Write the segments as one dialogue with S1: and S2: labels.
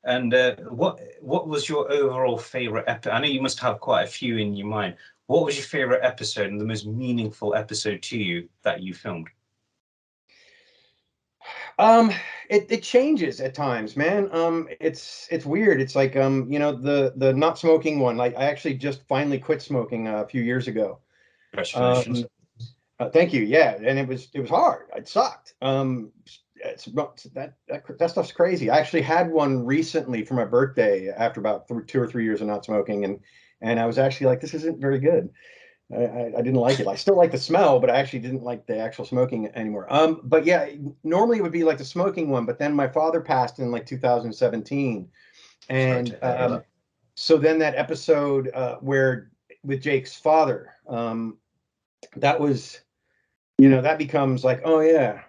S1: And what was your overall favorite episode? I know you must have quite a few in your mind. What was your favorite episode and the most meaningful episode to you that you filmed?
S2: It changes at times, man. It's weird. It's like you know, the not smoking one. Like I actually just finally quit smoking a few years ago.
S1: Congratulations.
S2: Um, Thank you. Yeah, and it was hard. It sucked. That stuff's crazy. I actually had one recently for my birthday after about 2 or 3 years of not smoking, and I was actually like, this isn't very good. I didn't like it. I still like the smell, but I actually didn't like the actual smoking anymore. But yeah, normally it would be like the smoking one, but then my father passed in like 2017,
S1: Sorry to
S2: and
S1: hear that.
S2: so then that episode where with Jake's father, that was, you know, that becomes like, oh yeah,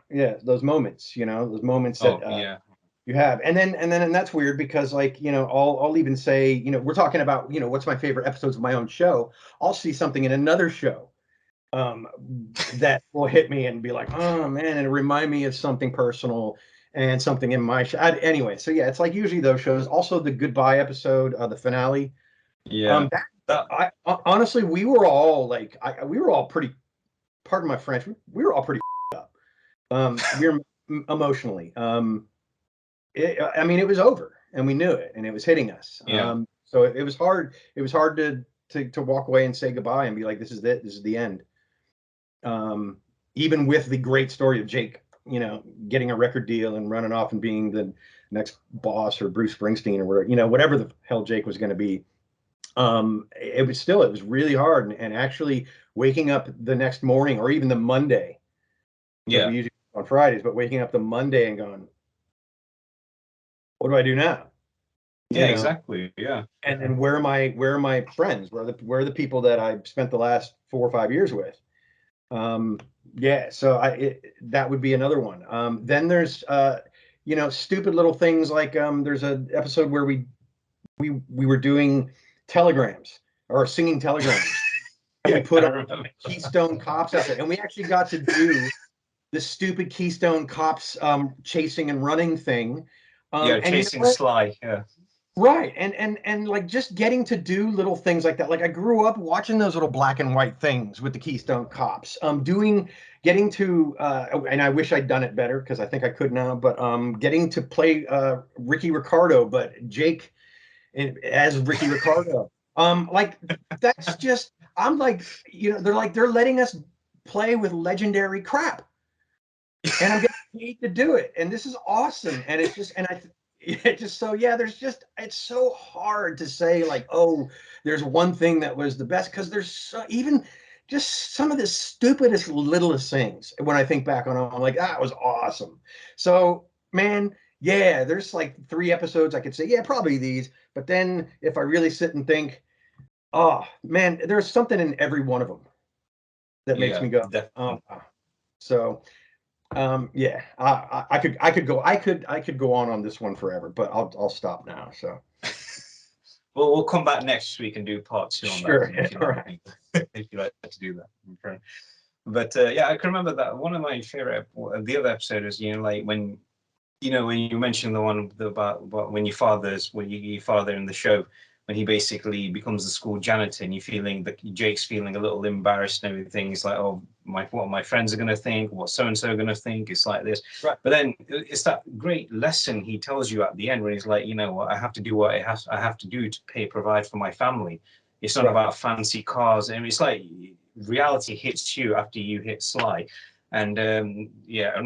S2: yeah, those moments, you know, those moments that
S1: Oh yeah,
S2: you have. And that's weird because, like, you know, I'll even say, you know, we're talking about, you know, what's my favorite episodes of my own show. I'll see something in another show um that will hit me and be like, oh man, and it remind me of something personal and something in my show. Anyway, so yeah, it's like usually those shows. Also the goodbye episode, the finale.
S1: yeah.
S2: That
S1: That
S2: honestly, we were all like, we were all pretty, pardon my French, we were all pretty up. We were emotionally. I mean, it was over, and we knew it, and it was hitting us.
S1: yeah.
S2: So it was hard. It was hard to walk away and say goodbye and be like, this is it. This is the end. Um, Even with the great story of Jake, you know, getting a record deal and running off and being the next boss or Bruce Springsteen or whatever, you know, whatever the hell Jake was going to be. It was really hard, and actually waking up the next morning or even the Monday, because we
S1: Yeah.
S2: usually on Fridays, but waking up the Monday and going, what do I do now? You
S1: Yeah,
S2: know,
S1: exactly. Yeah.
S2: and then where are my friends? Where are the people that I spent the last 4 or 5 years with? Um, yeah, so that would be another one. Then there's you know, stupid little things like there's an episode where we were doing telegrams or singing telegrams, and we
S1: Yeah,
S2: put
S1: I
S2: on
S1: remember.
S2: Keystone Cops outfit, and we actually got to do the stupid Keystone Cops chasing and running thing.
S1: Yeah,
S2: And you know
S1: chasing
S2: what?
S1: Sly. Yeah.
S2: Right. And like just getting to do little things like that. Like I grew up watching those little black and white things with the Keystone Cops. Getting to and I wish I'd done it better because I think I could now, but getting to play Ricky Ricardo, but Jake as Ricky Ricardo. Like that's just, I'm like, you know, they're letting us play with legendary crap, and I'm getting paid to do it, and this is awesome. And it's just, and I it just, so yeah, there's just, it's so hard to say like, oh, there's one thing that was the best, because there's so, even just some of the stupidest littlest things when I think back on them, I'm like, that was awesome. So man, yeah, there's like 3 episodes I could say, yeah, probably these. But then if I really sit and think, oh man, there's something in every one of them that makes
S1: Yeah,
S2: me go, oh
S1: definitely.
S2: wow. So yeah, I could go on this one forever, but I'll stop now. So
S1: Well, we'll come back next week and do part two on that
S2: sure,
S1: one if you
S2: all
S1: like.
S2: right.
S1: If you like to do that, my friend. But yeah, I can remember that one of my favorite. The other episode is, you know, like when, you know, when you mentioned the one about when your father in the show, when he basically becomes the school janitor, and you feeling that Jake's feeling a little embarrassed and everything. He's like, oh, what my friends are gonna think, what so and so are gonna think. It's like this,
S2: Right.
S1: but then it's that great lesson he tells you at the end, where he's like, you know what, I have to do what I have to do to provide for my family. It's not
S2: Right.
S1: about fancy cars, and it's like reality hits you after you hit Sly, and yeah,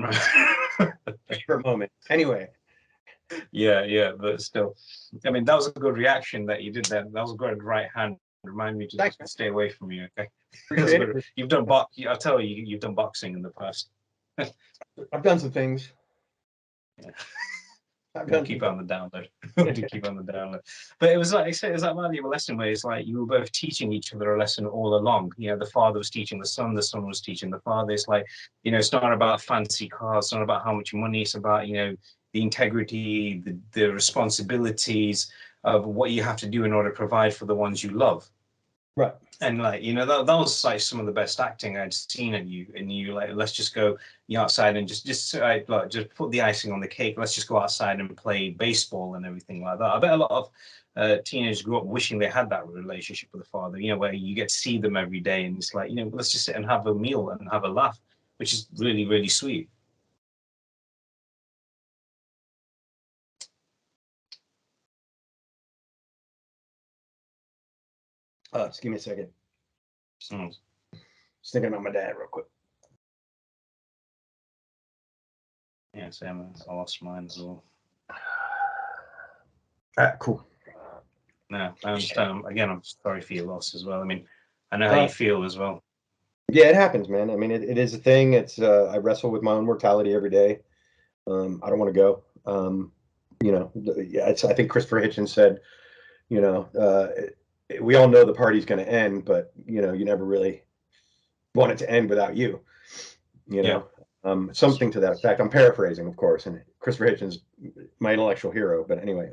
S2: For a moment. Anyway,
S1: yeah, yeah, but still, I mean, that was a good reaction that you did there. That was a good right hand. Remind me to
S2: thanks,
S1: just
S2: man.
S1: stay away from you, okay? That's
S2: Appreciate
S1: good.
S2: it.
S1: You've done box. I'll tell you, you've done boxing in the past.
S2: I've done some things.
S1: Yeah.
S2: I've
S1: We'll
S2: done some
S1: keep it
S2: things.
S1: on the download. We'll do keep it on the download. But it was like I said, it was that valuable lesson where it's like you were both teaching each other a lesson all along. You know, the father was teaching the son was teaching the father. It's like, you know, it's not about fancy cars, it's not about how much money, it's about, you know, the integrity, the responsibilities of what you have to do in order to provide for the ones you love.
S2: Right.
S1: And like, you know, that was like some of the best acting I'd seen in you. And you like, let's just go outside and like, just put the icing on the cake. Let's just go outside and play baseball and everything like that. I bet a lot of teenagers grew up wishing they had that relationship with a father, you know, where you get to see them every day, and it's like, you know, let's just sit and have a meal and have a laugh, which is really, really sweet.
S2: Just give me a second.
S1: Mm.
S2: Just thinking about my dad real quick.
S1: Yeah, same. I lost mine as well.
S2: Cool.
S1: No, I understand. Again, I'm sorry for your loss as well. I mean, I know how you feel as well.
S2: Yeah, it happens, man. I mean, it is a thing. It's I wrestle with my own mortality every day. I don't want to go. You know, yeah, I think Christopher Hitchens said, you know, we all know the party's going to end, but you know, you never really want it to end without you. You know, something to that effect. I'm paraphrasing, of course, and Christopher Hitchens, my intellectual hero. But anyway,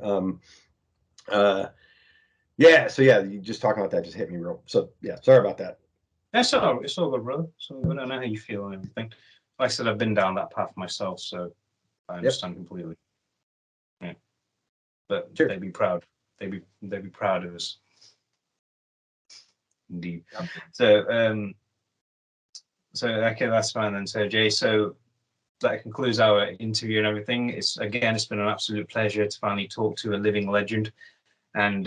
S2: yeah. So yeah, you just talking about that just hit me real. So yeah, sorry about that.
S1: It's all good, brother. So I don't know how you feel and everything. Like I said, I've been down that path myself, so I understand completely. Yeah, but
S2: Cheers.
S1: they'd be proud. They'd be proud of us. Indeed.
S2: Yep.
S1: So okay, that's fine then. So Jay, so that concludes our interview and everything. It's been an absolute pleasure to finally talk to a living legend. And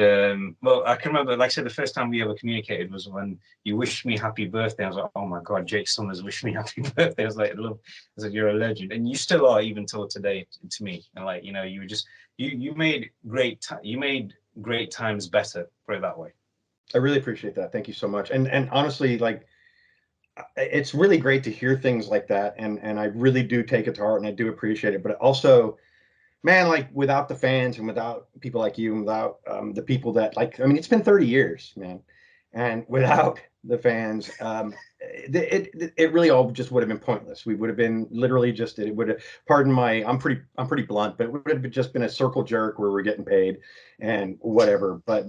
S1: well, I can remember, like I said, the first time we ever communicated was when you wished me happy birthday. I was like, oh my God, Jake Summers wished me happy birthday. I was like, look, I said, you're a legend, and you still are even till today to me. And like, you know, you were just you made great times better. Put it that way.
S2: I really appreciate that. Thank you so much. And honestly, like, it's really great to hear things like that, and I really do take it to heart, and I do appreciate it. But also, man, like without the fans and without people like you and without the people that like, I mean, it's been 30 years, man, and without the fans, it really all just would have been pointless. We would have been literally just, it would have, pardon my, I'm pretty blunt, but it would have just been a circle jerk where we're getting paid and whatever. But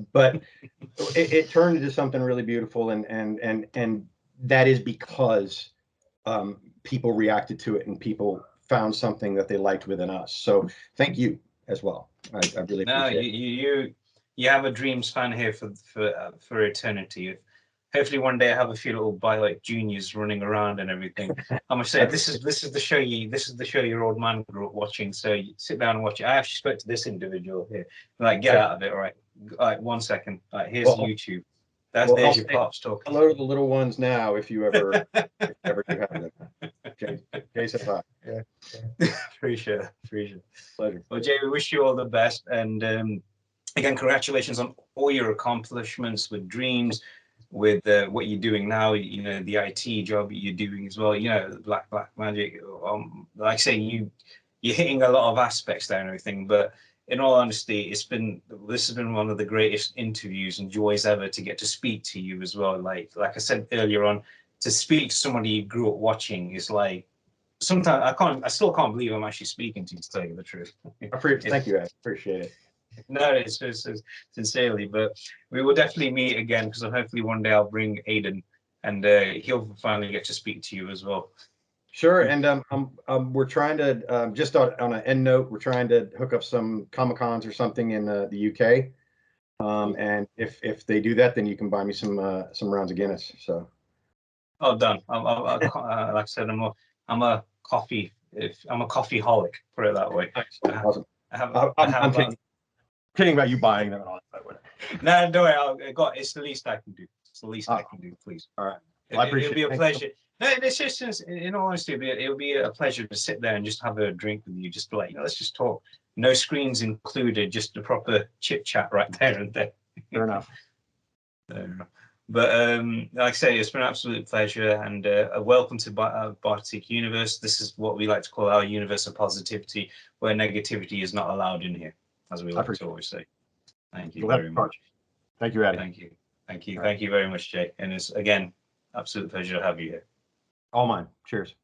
S2: it turned into something really beautiful, and that is because people reacted to it and people found something that they liked within us. So thank you as well. I really appreciate it.
S1: You have a dreams fan here for eternity. Hopefully one day I have a few little like juniors running around and everything. I must say this is the show your old man grew up watching. So you sit down and watch it. I actually spoke to this individual here. Like, get out of it, all right? Like 1 second. Like, here's YouTube. There's your pops talking.
S2: Hello to the little ones now, if you ever do have them. Jay said hi.
S1: Yeah. Appreciate it.
S2: Pleasure.
S1: Well, Jay, we wish you all the best, and again, congratulations on all your accomplishments with dreams, with what you're doing now. You know, the IT job you're doing as well. You know, Black Magic. Like I say, you're hitting a lot of aspects there and everything, but in all honesty, this has been one of the greatest interviews and joys ever to get to speak to you as well. Like I said earlier on, to speak to somebody you grew up watching is like, sometimes I still can't believe I'm actually speaking to you, to tell you the truth.
S2: Thank you, Ed. Appreciate it.
S1: No, it's sincerely, but we will definitely meet again, because hopefully one day I'll bring Aiden, and he'll finally get to speak to you as well.
S2: Sure, and we're trying to just on an end note, we're trying to hook up some Comic-Cons or something in the UK. And if they do that, then you can buy me some rounds of Guinness. So.
S1: Oh, done. Like I said, I'm a coffee holic. Put it that way.
S2: Awesome. I'm kidding about you buying them and all that.
S1: No, don't worry. It's the least I can do. It's the least I can do. Please.
S2: All right. Well, I appreciate
S1: it'll be a pleasure. No, it's just, in all honesty, it'll be a pleasure to sit there and just have a drink with you. Just like, let's just talk. No screens included. Just a proper chit chat right there and then.
S2: Fair enough.
S1: But like I say, it's been an absolute pleasure, and welcome to Biotic Universe. This is what we like to call our universe of positivity, where negativity is not allowed in here, as we like to always say. Thank you very much.
S2: Thank you, Addy.
S1: Thank you very much, Jay. And it's, again, absolute pleasure to have you here.
S2: All mine. Cheers.